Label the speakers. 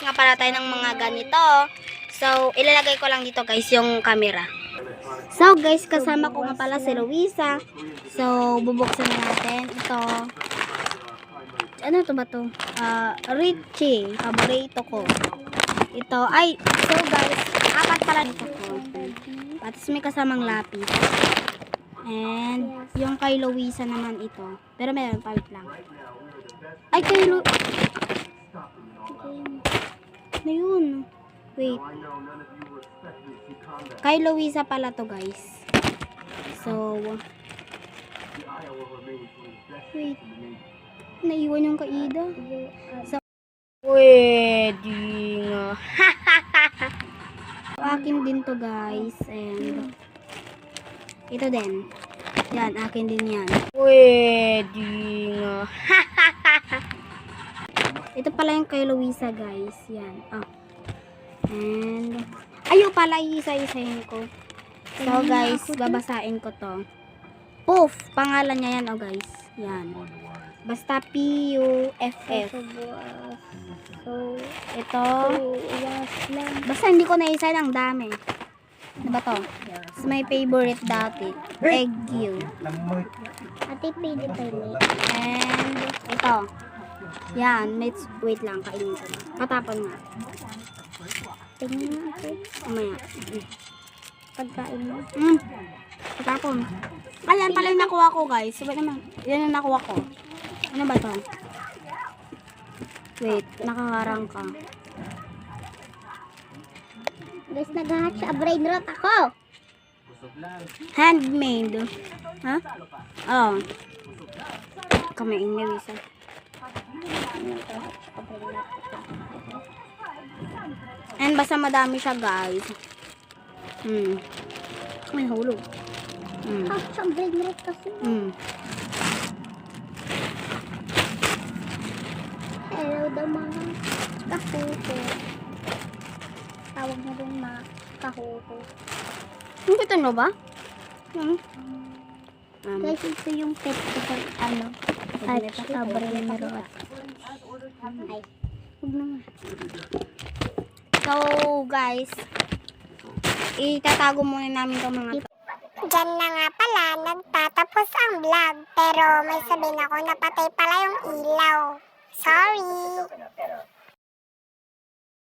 Speaker 1: nga pala tayo ng mga ganito. So, ilalagay ko lang dito guys yung camera. So guys, kasama ko nga pala si Luisa. So, bubuksan na natin. Ito. Ano to ba to? Richie. Paborito ko. Ito. Ay, so guys, apat pala dito ko. Tapos may kasamang lapis. And, yung kay Luisa naman ito. Pero meron, palit lang. Ay, kay na yun. Wait. Kay Luisa pala to guys. So, wait. Naiwan yung kaida. So, wedding. Akin din to guys. And, ito din. Yan, akin din yan. Wedding. Ito pala yung kay Luisa guys. Yan. Oh. And, ayo pala, isa-isahin ko. So guys, babasain ko to. Poof! Pangalan niya yan, oh guys. Yan. Basta P-U-F-F. So, ito. Basta hindi ko na-isa ng dami. Ano ba to? It's my favorite dati. Egg you.
Speaker 2: Ate, pwede tayo.
Speaker 1: And, ito. Yan. Wait lang, kainin ko na. Patapon nga.
Speaker 2: Tingnan nga ate.
Speaker 1: Umaya.
Speaker 2: Pagkain mo.
Speaker 1: Patapon. Ayan pala yung nakuha ko guys. Sabi naman, yan ang nakuha ko. Ano ba to? Wait, nakaharang ka.
Speaker 2: Guys, nag-hatch sa brain rot ako.
Speaker 1: Handmade. Ha? Oh. Kamain ni Lisa. And basta madami siya guys. May hulog.
Speaker 2: Hatch sa brain rot kasi. Hello daw mga kahuto. Tawag na rin mga kahuto.
Speaker 1: Ang kita nyo ba?
Speaker 2: Guys, ito yung pet ko sa hatch sa brain rot. Ay, huwag na nga.
Speaker 1: So guys, itatago muna namin itong mga to.
Speaker 2: Diyan na nga pala nagtatapos ang vlog. Pero may sabihin ako napatay pala yung ilaw. Sorry.